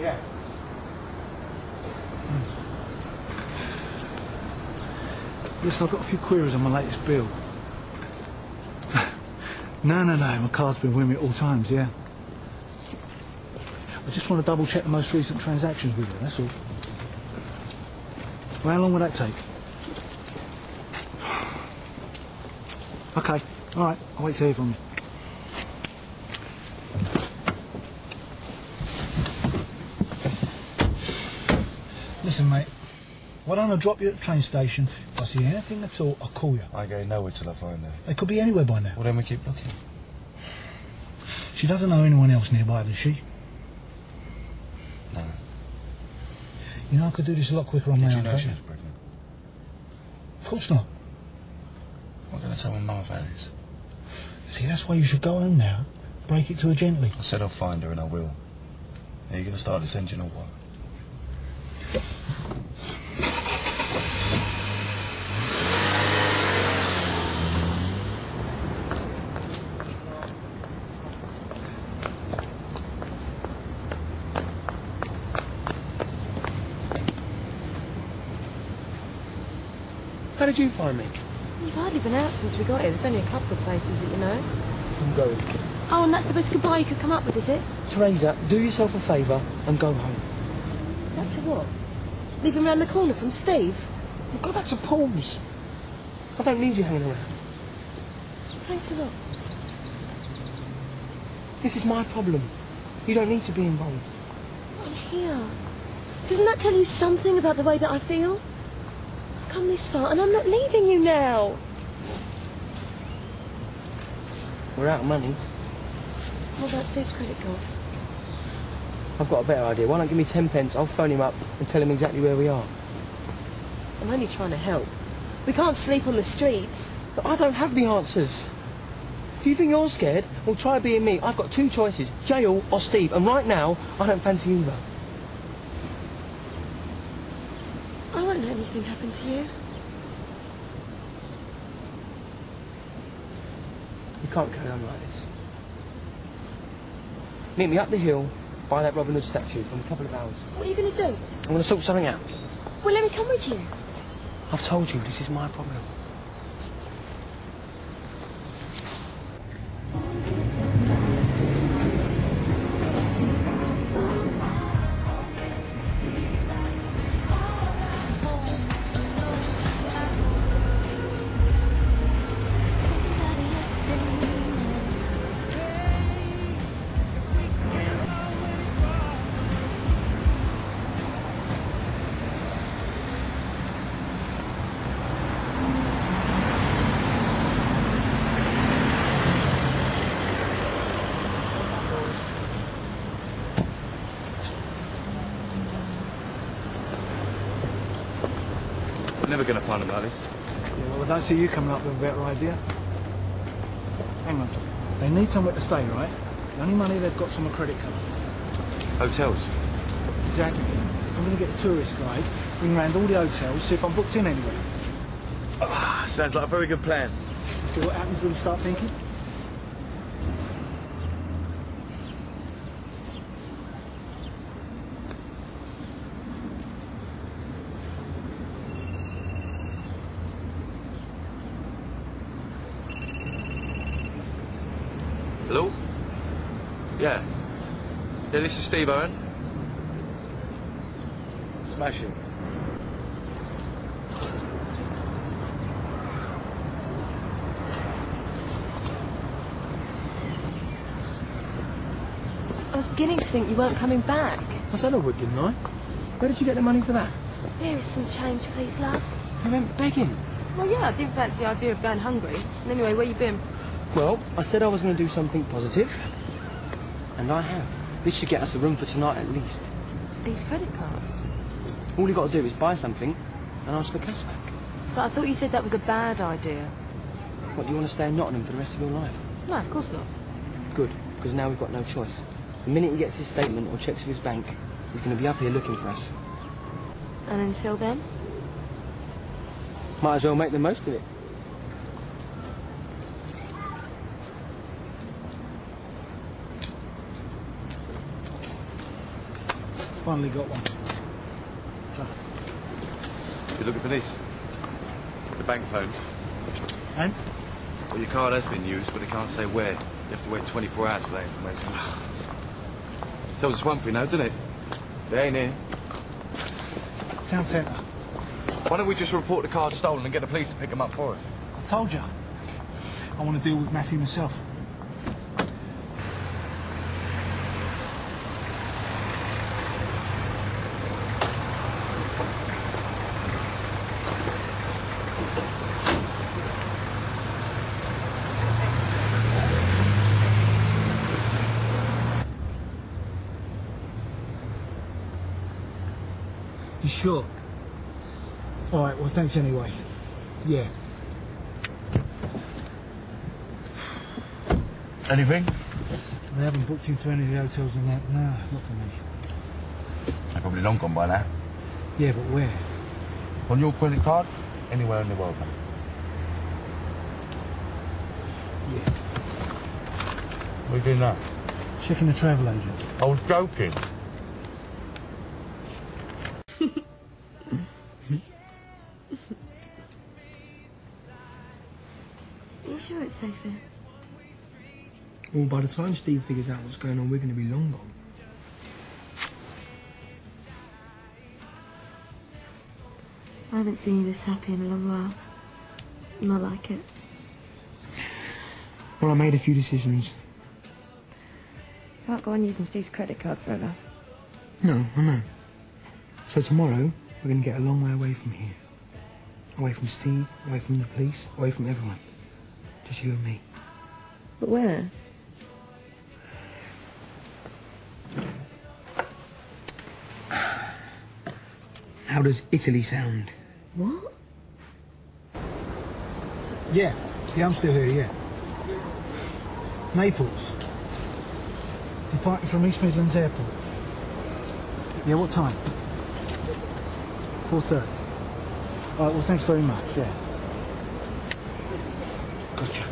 Yeah. Yes, I've got a few queries on my latest bill. No, my card's been with me at all times, yeah. I just want to double check the most recent transactions with you, that's all. Well, how long will that take? Okay, all right, I'll wait to hear from you. Listen, mate, why don't I drop you at the train station? If I see anything at all, I'll call you. I go nowhere till I find her. They could be anywhere by now. Well, then we keep looking. She doesn't know anyone else nearby, does she? No. You know, I could do this a lot quicker on my own. Did you know she was pregnant? Of course not. I'm going to tell my mum about this. See, that's why you should go home now. Break it to her gently. I said I'll find her and I will. Are you going to start this engine or what? How did you find me? You've hardly been out since we got here. There's only a couple of places that you know. I'm going. Oh, and that's the best goodbye you could come up with, is it? Teresa, do yourself a favour and go home. Back to what? Leaving round the corner from Steve? We'll go back to Paul's. I don't need you hanging around. Thanks a lot. This is my problem. You don't need to be involved. I'm here. Doesn't that tell you something about the way that I feel? I've come this far and I'm not leaving you now. We're out of money. What about Steve's credit card? I've got a better idea. Why not give me 10 pence? I'll phone him up and tell him exactly where we are. I'm only trying to help. We can't sleep on the streets. But I don't have the answers. Do you think you're scared? Well, try being me. I've got two choices, jail or Steve, and right now, I don't fancy either. I won't let anything happen to you. You can't carry on like this. Meet me up the hill by that Robin Hood statue in a couple of hours. What are you going to do? I'm going to sort something out. Well, let me come with you. I've told you, this is my problem. We're never going to find them like this. Yeah, well, I don't see you coming up with a better idea. Hang on. They need somewhere to stay, right? The only money they've got's on a credit card. Hotels. Exactly. I'm going to get a tourist guide, ring round all the hotels, see if I'm booked in anywhere. Ah, sounds like a very good plan. See what happens when we start thinking? Hello? Yeah. Yeah, this is Steve Owen. Smashing. I was beginning to think you weren't coming back. I said I would, didn't I? Where did you get the money for that? Here is some change, please, love. You went begging. Well, yeah, I didn't fancy the idea of going hungry. And anyway, where you been? Well, I said I was going to do something positive, and I have. This should get us a room for tonight at least. Steve's credit card. All you got to do is buy something and ask for cash back. But I thought you said that was a bad idea. What, do you want to stay in Nottingham for the rest of your life? No, of course not. Good, because now we've got no choice. The minute he gets his statement or checks with his bank, he's going to be up here looking for us. And until then? Might as well make the most of it. Finally got one. So, You looking for this? The bank phone. and? Well, your card has been used, but they can't say where. You have to wait 24 hours for that information. Tells us one thing now, doesn't it? They ain't here. Town centre. Why don't we just report the card stolen and get the police to pick them up for us? I told you. I want to deal with Matthew myself. You sure? All right, well, thanks anyway. Yeah. Anything? I haven't booked into any of the hotels and that. No, not for me. They're probably long gone by now. Yeah, but where? On your credit card? Anywhere in the world, mate. Yeah. What are you doing now? Checking the travel agents. I was joking. Are you sure it's safe here? Well, by the time Steve figures out what's going on, we're going to be long gone. I haven't seen you this happy in a long while. Not like it. Well, I made a few decisions. Can't go on using Steve's credit card forever. No, I know. So tomorrow, we're going to get a long way away from here. Away from Steve, away from the police, away from everyone. Just you and me. But where? How does Italy sound? What? Yeah, I'm still here, yeah. Naples. Departing from East Midlands Airport. Yeah, what time? 4:30. All right, well, thanks very much, yeah. Gotcha.